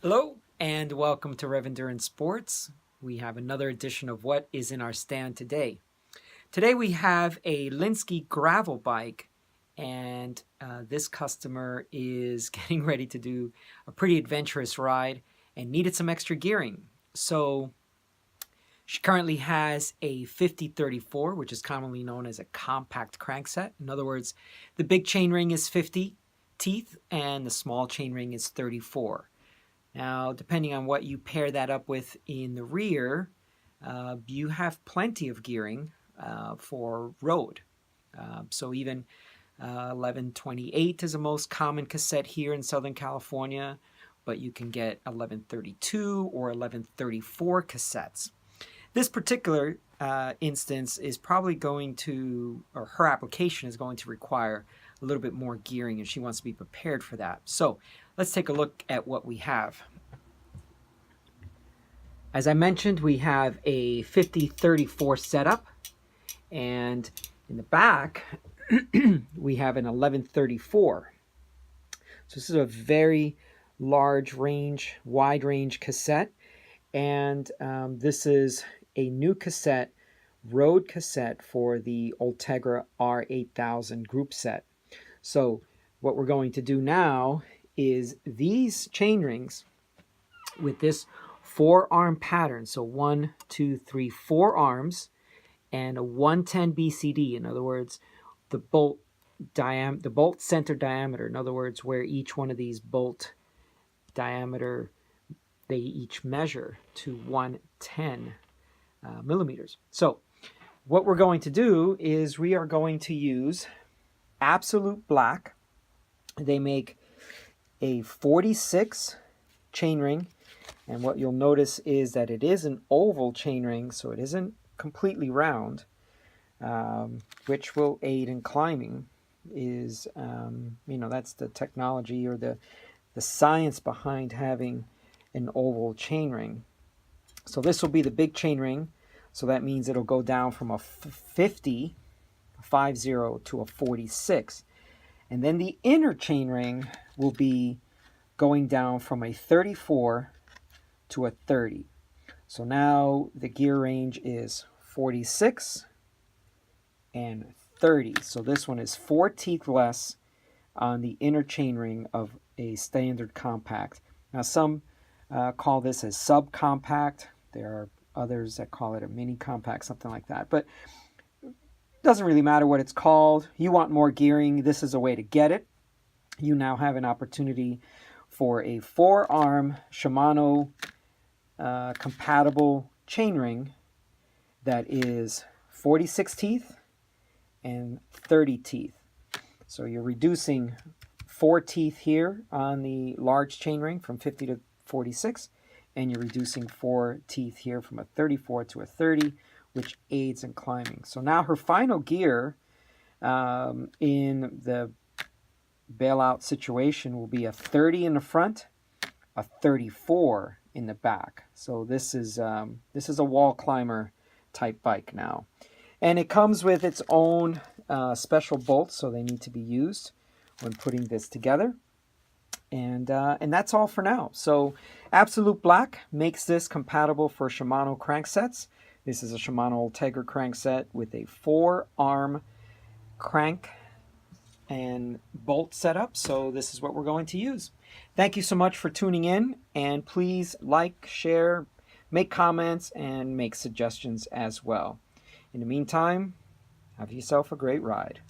Hello and welcome to Rev Endurance Sports. We have another edition of what is in our stand today. Today we have a Lynskey gravel bike, and this customer is getting ready to do a pretty adventurous ride and needed some extra gearing. So she currently has a 50-34, which is commonly known as a compact crankset. In other words, the big chainring is 50 teeth and the small chainring is 34. Now, depending on what you pair that up with in the rear, you have plenty of gearing for road. So even 1128 is the most common cassette here in Southern California, but you can get 1132 or 1134 cassettes. This particular instance is probably going to, or her application is going to require a little bit more gearing, and she wants to be prepared for that. So let's take a look at what we have. As I mentioned, we have a 50-34 setup, and in the back we have an 1134. So this is a very large range, wide range cassette, and this is a new cassette, road cassette for the Ultegra R8000 group set. So what we're going to do now is these chain rings with this 4-arm pattern. So 1, 2, 3, 4 arms and a 110 BCD. In other words, the bolt center diameter. In other words, where each one of these bolt diameter, they each measure to 110 millimeters. So what we're going to do is we are going to use Absolute Black. They make a 46 chainring, and what you'll notice is that it is an oval chainring, so it isn't completely round, which will aid in climbing. That's the technology or the science behind having an oval chainring. So this will be the big chainring, so that means it'll go down from a 50 to a 46. And then the inner chainring will be going down from a 34 to a 30. So now the gear range is 46 and 30. So this one is 4 teeth less on the inner chainring of a standard compact. Now some call this a subcompact. There are others that call it a mini compact, something like that. But doesn't really matter what it's called. You want more gearing, this is a way to get it. You now have an opportunity for a 4-arm Shimano compatible chainring that is 46 teeth and 30 teeth. So you're reducing 4 teeth here on the large chainring from 50 to 46, and you're reducing 4 teeth here from a 34 to a 30, which aids in climbing. So now her final gear in the bailout situation will be a 30 in the front, a 34 in the back. So this is a wall climber type bike now, and it comes with its own special bolts, so they need to be used when putting this together. And that's all for now. So Absolute Black makes this compatible for Shimano cranksets. This is a Shimano Ultegra crankset with a 4-arm crank and bolt setup. So this is what we're going to use. Thank you so much for tuning in, and please like, share, make comments, and make suggestions as well. In the meantime, have yourself a great ride.